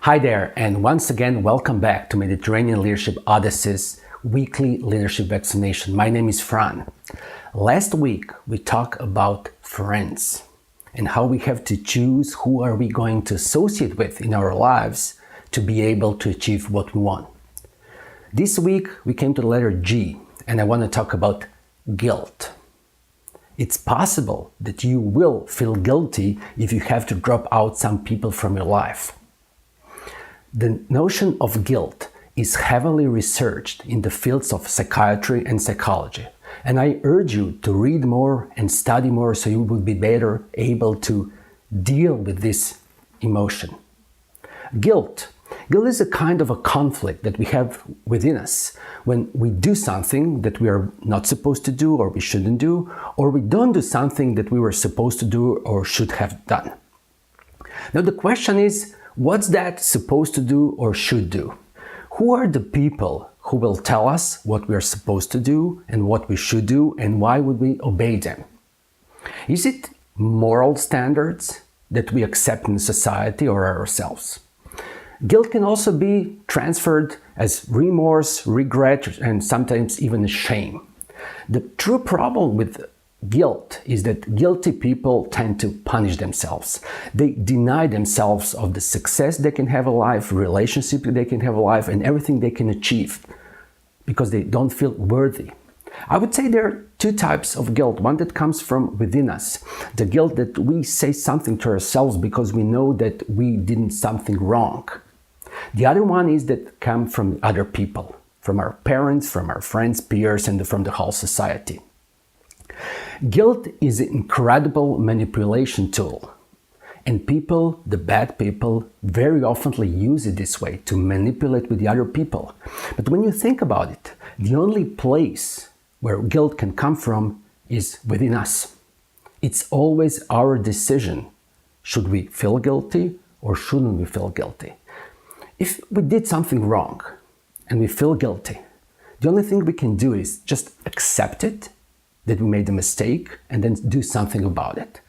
Hi there, and once again, welcome back to Mediterranean Leadership Odyssey's weekly leadership vaccination. My name is Fran. Last week, we talked about friends and how we have to choose who are we going to associate with in our lives to be able to achieve what we want. This week, we came to the letter G, and I want to talk about guilt. It's possible that you will feel guilty if you have to drop out some people from your life. The notion of guilt is heavily researched in the fields of psychiatry and psychology, and I urge you to read more and study more so you will be better able to deal with this emotion. Guilt is a kind of a conflict that we have within us when we do something that we are not supposed to do or we shouldn't do, or we don't do something that we were supposed to do or should have done. Now the question is, what's that supposed to do or should do? Who are the people who will tell us what we are supposed to do and what we should do, and why would we obey them? Is it moral standards that we accept in society or ourselves? Guilt can also be transferred as remorse, regret, and sometimes even shame. The true problem with guilt is that guilty people tend to punish themselves. They deny themselves of the success they can have in life, relationship they can have in life, and everything they can achieve because they don't feel worthy. I would say there are two types of guilt. One that comes from within us, the guilt that we say something to ourselves because we know that we did something wrong. The other one is that comes from other people, from our parents, from our friends, peers, and from the whole society. Guilt is an incredible manipulation tool, and people, the bad people, very often use it this way to manipulate with the other people. But when you think about it, the only place where guilt can come from is within us. It's always our decision. Should we feel guilty or shouldn't we feel guilty? If we did something wrong and we feel guilty, the only thing we can do is just accept it, that we made a mistake, and then do something about it.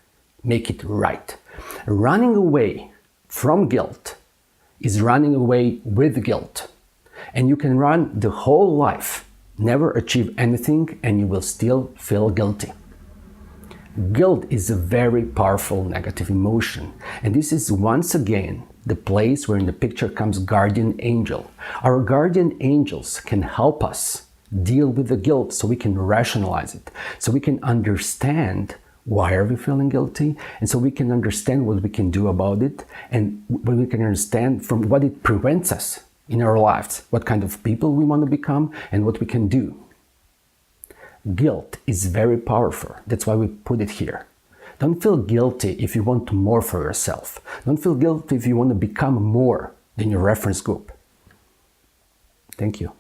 Make it right. Running away from guilt is running away with guilt. And you can run the whole life, never achieve anything, and you will still feel guilty. Guilt is a very powerful negative emotion. And this is once again the place where in the picture comes guardian angel. Our guardian angels can help us deal with the guilt so we can rationalize it, so we can understand why are we feeling guilty, and so we can understand what we can do about it, and what we can understand from what it prevents us in our lives, what kind of people we want to become, and what we can do. Guilt is very powerful. That's why we put it here. Don't feel guilty if you want more for yourself. Don't feel guilty if you want to become more than your reference group. Thank you.